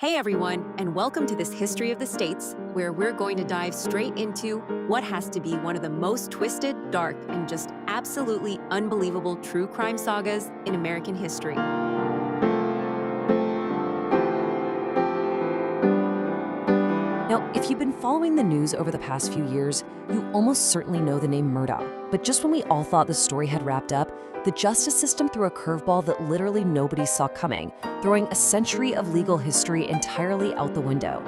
Hey everyone, and welcome to this History of the States, where we're going to dive straight into what has to be one of the most twisted, dark, and just absolutely unbelievable true crime sagas in American history. Now, if you've been following the news over the past few years, you almost certainly know the name Murdaugh. But just when we all thought the story had wrapped up, the justice system threw a curveball that literally nobody saw coming, throwing a century of legal history entirely out the window.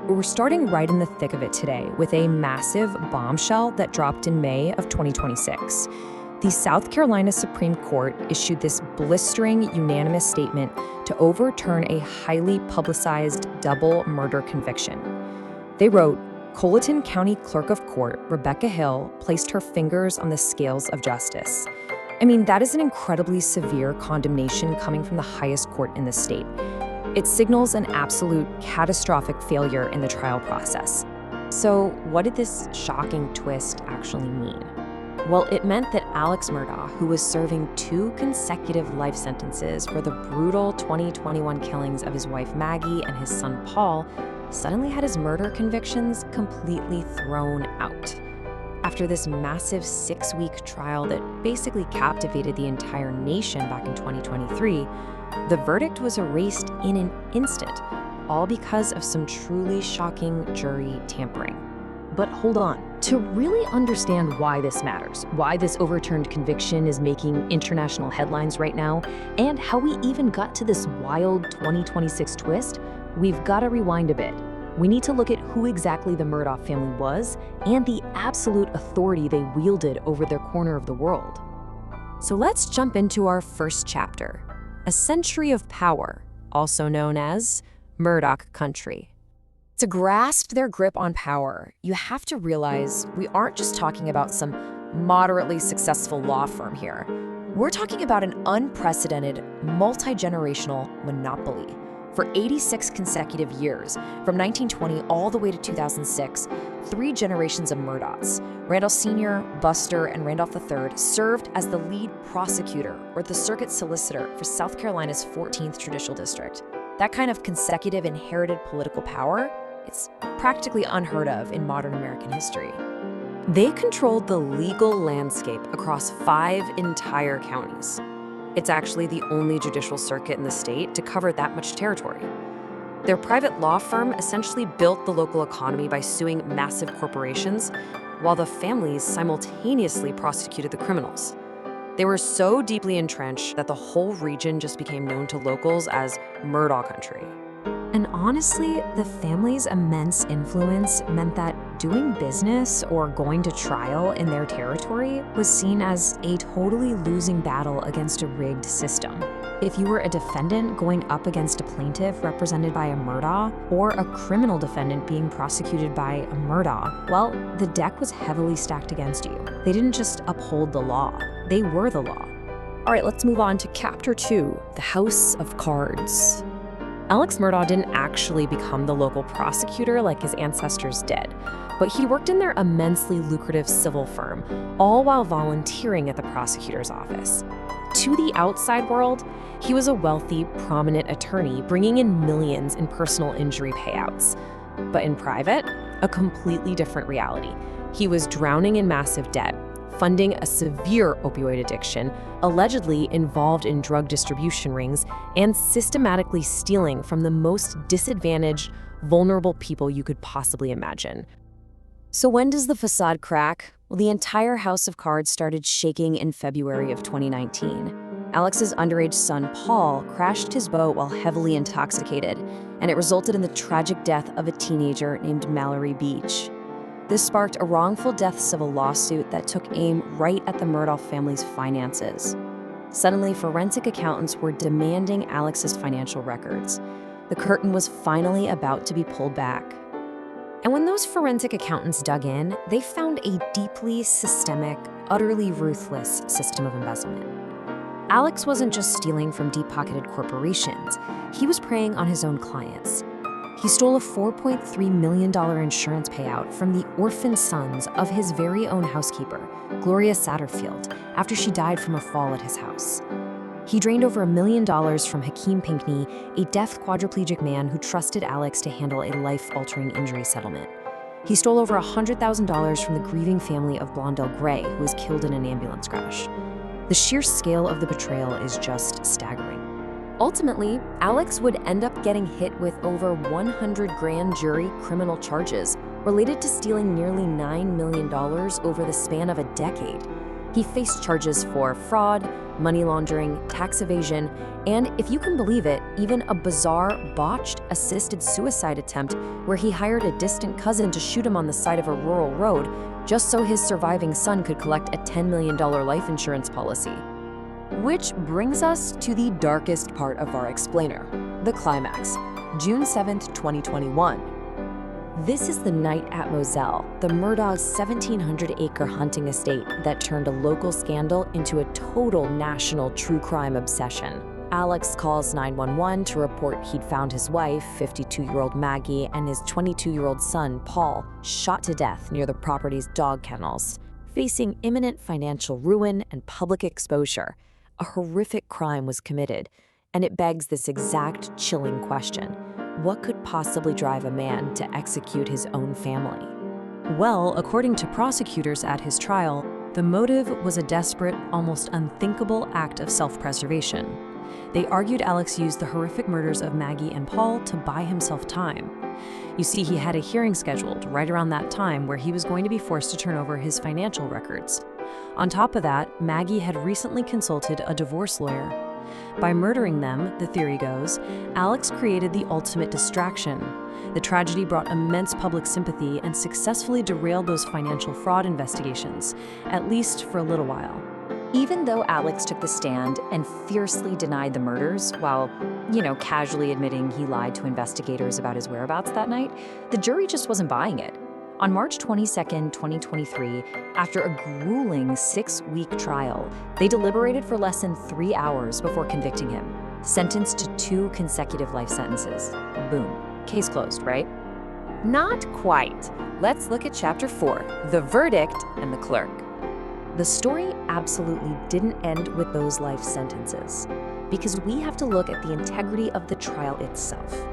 We're starting right in the thick of it today with a massive bombshell that dropped in May of 2026. The South Carolina Supreme Court issued this blistering, unanimous statement to overturn a highly publicized double murder conviction. They wrote, Colleton County Clerk of Court, Rebecca Hill, placed her fingers on the scales of justice. I mean, that is an incredibly severe condemnation coming from the highest court in the state. It signals an absolute catastrophic failure in the trial process. So, what did this shocking twist actually mean? Well, it meant that Alex Murdaugh, who was serving 2 consecutive life sentences for the brutal 2021 killings of his wife Maggie and his son Paul, suddenly had his murder convictions completely thrown out. After this massive 6-week trial that basically captivated the entire nation back in 2023, the verdict was erased in an instant, all because of some truly shocking jury tampering. But hold on. To really understand why this matters, why this overturned conviction is making international headlines right now, and how we even got to this wild 2026 twist, we've got to rewind a bit. We need to look at who exactly the Murdaugh family was and the absolute authority they wielded over their corner of the world. So let's jump into our first chapter, a century of power, also known as Murdaugh Country. To grasp their grip on power, you have to realize we aren't just talking about some moderately successful law firm here. We're talking about an unprecedented, multi-generational monopoly. For 86 consecutive years, from 1920 all the way to 2006, 3 generations of Murdaughs, Randolph Sr., Buster, and Randolph III, served as the lead prosecutor or the circuit solicitor for South Carolina's 14th Judicial District. That kind of consecutive inherited political power, it's practically unheard of in modern American history. They controlled the legal landscape across 5 entire counties. It's actually the only judicial circuit in the state to cover that much territory. Their private law firm essentially built the local economy by suing massive corporations, while the families simultaneously prosecuted the criminals. They were so deeply entrenched that the whole region just became known to locals as Murdaugh Country. And honestly, the family's immense influence meant that doing business or going to trial in their territory was seen as a totally losing battle against a rigged system. If you were a defendant going up against a plaintiff represented by a Murdaugh, or a criminal defendant being prosecuted by a Murdaugh, well, the deck was heavily stacked against you. They didn't just uphold the law, they were the law. All right, let's move on to Chapter 2, the House of Cards. Alex Murdaugh didn't actually become the local prosecutor like his ancestors did, but he worked in their immensely lucrative civil firm, all while volunteering at the prosecutor's office. To the outside world, he was a wealthy, prominent attorney bringing in millions in personal injury payouts. But in private, a completely different reality. He was drowning in massive debt, funding a severe opioid addiction, allegedly involved in drug distribution rings, and systematically stealing from the most disadvantaged, vulnerable people you could possibly imagine. So when does the facade crack? Well, the entire house of cards started shaking in February of 2019. Alex's underage son, Paul, crashed his boat while heavily intoxicated, and it resulted in the tragic death of a teenager named Mallory Beach. This sparked a wrongful death civil lawsuit that took aim right at the Murdaugh family's finances. Suddenly, forensic accountants were demanding Alex's financial records. The curtain was finally about to be pulled back. And when those forensic accountants dug in, they found a deeply systemic, utterly ruthless system of embezzlement. Alex wasn't just stealing from deep-pocketed corporations. He was preying on his own clients. He stole a $4.3 million insurance payout from the orphan sons of his very own housekeeper, Gloria Satterfield, after she died from a fall at his house. He drained over $1 million from Hakeem Pinkney, a deaf quadriplegic man who trusted Alex to handle a life-altering injury settlement. He stole over $100,000 from the grieving family of Blondell Gray, who was killed in an ambulance crash. The sheer scale of the betrayal is just staggering. Ultimately, Alex would end up getting hit with over 100 grand jury criminal charges related to stealing nearly $9 million over the span of a decade. He faced charges for fraud, money laundering, tax evasion, and, if you can believe it, even a bizarre, botched, assisted suicide attempt where he hired a distant cousin to shoot him on the side of a rural road just so his surviving son could collect a $10 million life insurance policy. Which brings us to the darkest part of our explainer, the climax, June 7th, 2021. This is the night at Moselle, the Murdaugh's 1,700-acre hunting estate that turned a local scandal into a total national true crime obsession. Alex calls 911 to report he'd found his wife, 52-year-old Maggie, and his 22-year-old son, Paul, shot to death near the property's dog kennels. Facing imminent financial ruin and public exposure, a horrific crime was committed, and it begs this exact chilling question. What could possibly drive a man to execute his own family? Well, according to prosecutors at his trial, the motive was a desperate, almost unthinkable act of self-preservation. They argued Alex used the horrific murders of Maggie and Paul to buy himself time. You see, he had a hearing scheduled right around that time where he was going to be forced to turn over his financial records. On top of that, Maggie had recently consulted a divorce lawyer. By murdering them, the theory goes, Alex created the ultimate distraction. The tragedy brought immense public sympathy and successfully derailed those financial fraud investigations, at least for a little while. Even though Alex took the stand and fiercely denied the murders, while, casually admitting he lied to investigators about his whereabouts that night, the jury just wasn't buying it. On March 22, 2023, after a grueling 6-week trial, they deliberated for less than 3 hours before convicting him, sentenced to 2 consecutive life sentences. Boom. Case closed, right? Not quite. Let's look at Chapter 4, The Verdict and the Clerk. The story absolutely didn't end with those life sentences, because we have to look at the integrity of the trial itself.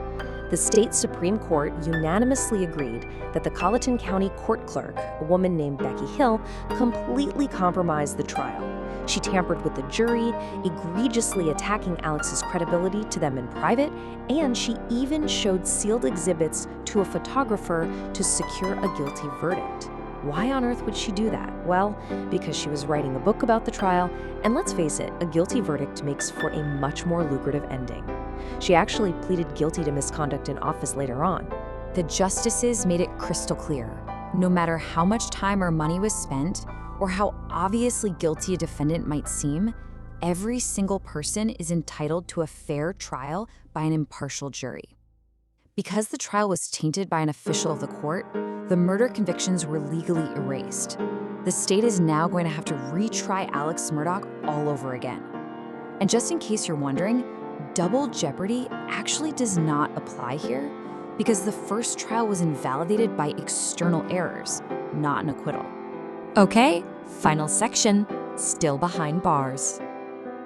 The state Supreme Court unanimously agreed that the Colleton County court clerk, a woman named Becky Hill, completely compromised the trial. She tampered with the jury, egregiously attacking Alex's credibility to them in private, and she even showed sealed exhibits to a photographer to secure a guilty verdict. Why on earth would she do that? Well, because she was writing a book about the trial, and let's face it, a guilty verdict makes for a much more lucrative ending. She actually pleaded guilty to misconduct in office later on. The justices made it crystal clear. No matter how much time or money was spent, or how obviously guilty a defendant might seem, every single person is entitled to a fair trial by an impartial jury. Because the trial was tainted by an official of the court, the murder convictions were legally erased. The state is now going to have to retry Alex Murdaugh all over again. And just in case you're wondering, double jeopardy actually does not apply here because the first trial was invalidated by external errors, not an acquittal. Okay, final section, still behind bars.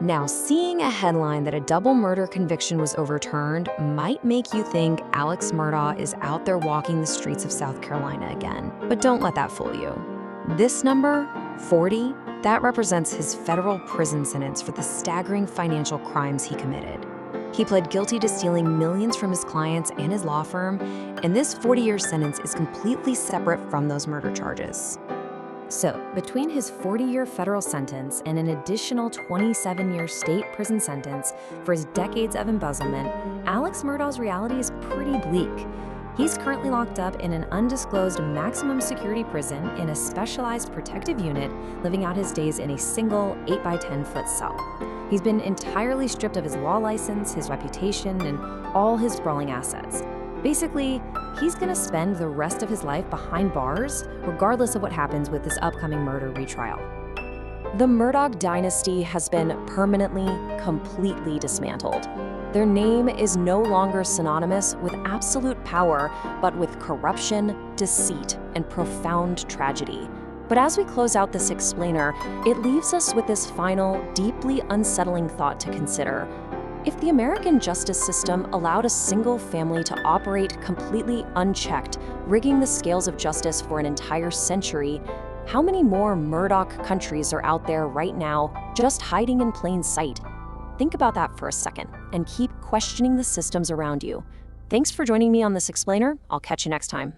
Now, seeing a headline that a double murder conviction was overturned might make you think Alex Murdaugh is out there walking the streets of South Carolina again. But don't let that fool you. This number, 40, that represents his federal prison sentence for the staggering financial crimes he committed. He pled guilty to stealing millions from his clients and his law firm, and this 40-year sentence is completely separate from those murder charges. So, between his 40-year federal sentence and an additional 27-year state prison sentence for his decades of embezzlement, Alex Murdaugh's reality is pretty bleak. He's currently locked up in an undisclosed maximum security prison in a specialized protective unit, living out his days in a single 8-by-10-foot cell. He's been entirely stripped of his law license, his reputation, and all his sprawling assets. Basically, he's gonna spend the rest of his life behind bars, regardless of what happens with this upcoming murder retrial. The Murdaugh dynasty has been permanently, completely dismantled. Their name is no longer synonymous with absolute power, but with corruption, deceit, and profound tragedy. But as we close out this explainer, it leaves us with this final, deeply unsettling thought to consider. If the American justice system allowed a single family to operate completely unchecked, rigging the scales of justice for an entire century, how many more Murdaugh countries are out there right now, just hiding in plain sight? Think about that for a second, and keep questioning the systems around you. Thanks for joining me on this explainer. I'll catch you next time.